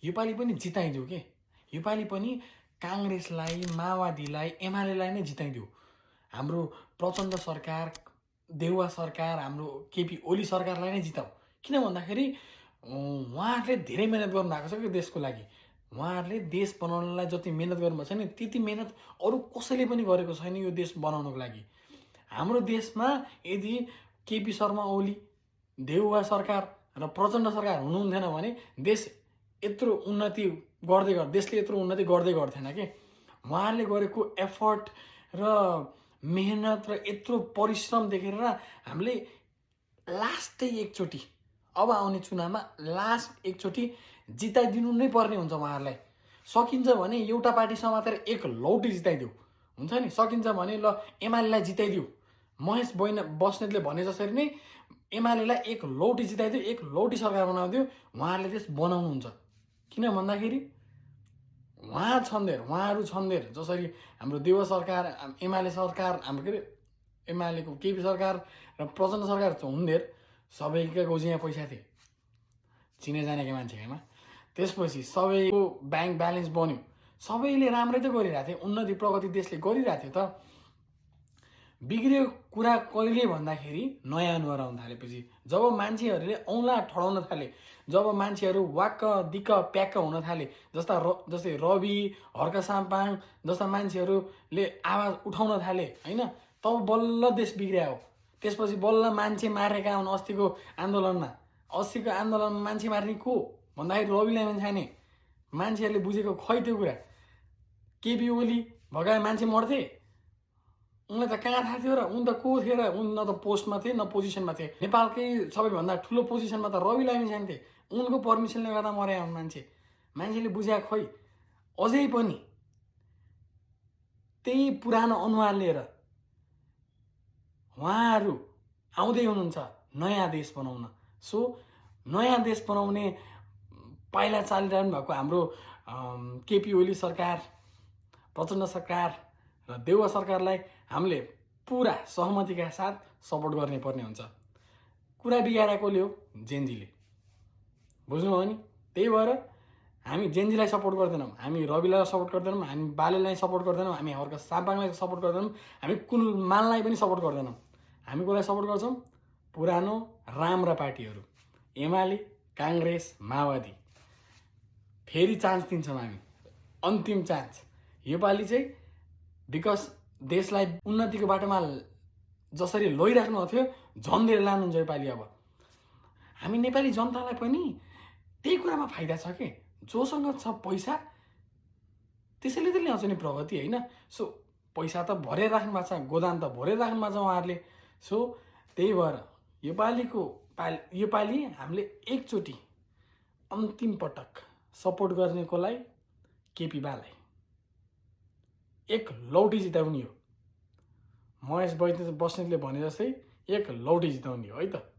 योपालि पनि जिताइदियो के। योपालि पनि काङ्ग्रेसलाई, माओवादीलाई, एमालेलाई नै जिताइदियो। हाम्रो प्रचण्ड सरकार, देउवा सरकार, हाम्रो केपी ओली सरकारलाई नै जिताऊ। किन भन्दाखेरि उहाँहरूले धेरै मेहनत गर्नुभएको छ कि देशको लागि। उहाँहरूले देश बनाउनलाई जति मेहनत गर्नुभएको छ नि त्यति मेहनत अरू कसैले पनि गरेको छैन यो देश बनाउनको लागि। हाम्रो देशमा यदि केपी शर्मा ओली, देउवा सरकार र प्रचण्ड सरकार हुनुहुन्थेन भने देश यत्रो उन्नति देशले यत्रो उन्नति गर्दै गर्थेन के। उहाँहरूले गरेको एफर्ट र मेहनत र यत्रो परिश्रम देखेर हामीले लास्टै एकचोटि अब आउने चुनावमा लास्ट एकचोटि जिताइदिनु नै पर्ने हुन्छ उहाँहरूलाई। सकिन्छ भने एउटा पार्टी समातेर एक लौटी जिताइदियो हुन्छ नि। सकिन्छ भने ल एमालेलाई जिताइदियो, महेश बस्नेतले भने जसरी नै एमालेलाई एक लौटी जिताइदियो, एक लौटी सरकार बनाइदियो। उहाँहरूले देश बनाउनुहुन्छ। किन भन्दाखेरि उहाँहरू छन् धेर जसरी हाम्रो देउवा सरकार, एमाले सरकार, हाम्रो के अरे एमालेको केपी सरकार र प्रचण्ड सरकार हुन् धेर सबैका गोजिया पैसा थिए, चिने जानेका मान्छेमा। त्यसपछि सबैको ब्याङ्क ब्यालेन्स बन्यो, सबैले राम्रै त गरिरहेको थियो, उन्नति प्रगति देशले गरिरहेको थियो। त बिग्रियो कुरा कहिले भन्दाखेरि नयाँ अनुहार आउन थालेपछि, जब मान्छेहरूले औँला ठडाउन थाले, जब मान्छेहरू वाक्क दिक्क प्याक्क हुन थाले, जस्तै रवि, हर्क साम्पाङ जस्ता मान्छेहरूले आवाज उठाउन थाले होइन, तब बल्ल देश बिग्रिया हो। त्यसपछि बल्ल मान्छे मारेका हुन्। अस्तिको आन्दोलनमा मान्छे मार्ने को भन्दाखेरि रविलाई मान्छे खाने मान्छेहरूले बुझेको खै त्यो कुरा। केपी ओली भगाए मान्छे मर्थे, उनलाई त कहाँ थाहा थियो र? उन त को थिए र? उन न त पोस्टमा थिए न पोजिसनमा थिए। नेपालकै सबैभन्दा ठुलो पोजिसनमा त रवि लामी जान्थे, उनको पर्मिसनले गर्दा मरे हुन् मान्छेले बुझाएको खै। अझै पनि त्यही पुरानो अनुहार लिएर उहाँहरू आउँदै हुनुहुन्छ नयाँ देश बनाउन। सो नयाँ देश बनाउने पाइला चालिरहनु भएको हाम्रो केपी ओली सरकार, प्रचण्ड सरकार र देउवा सरकारलाई हामीले पुरा सहमतिका साथ सपोर्ट गर्ने पर्ने हुन्छ। कुरा बिगारेकोले हो जेनजीले, बुझ्नुभयो नि। त्यही भएर हामी जेनजीलाई सपोर्ट गर्दैनौँ, हामी रविलाई सपोर्ट गर्दैनौँ, हामी बालेलाई सपोर्ट गर्दैनौँ, हामी हर्क साम्पाङलाई सपोर्ट गर्दैनौँ, हामी कुन मानलाई पनि सपोर्ट गर्दैनौँ। हामी कसलाई सपोर्ट गर्छौँ? पुरानो राम्रा पार्टीहरू, एमाले, काङ्ग्रेस, माओवादी। फेरि चान्स दिन्छौँ हामी, अन्तिम चान्स योपालि चाहिँ। बिकज देशलाई उन्नतिको बाटोमा जसरी लैराख्नु थियो झन् धेरै लानुहुन्छ योपालि। अब हामी नेपाली जनतालाई पनि त्यही कुरामा फाइदा छ कि जोसँग छ पैसा त्यसैले त ल्याउँछ नि प्रगति होइन। सो पैसा त भरेर राख्नु भएको छ, गोदाम त भरेर राख्नु भएको छ उहाँहरूले। सो त्यही भएर योपालि हामीले एकचोटि अन्तिम पटक सपोर्ट गर्नेकोलाई केपी बालाई एक लौटी जिताउने हो। महेश बस्नेतले भने जस्तै एक लौटी जिताउने हो है त।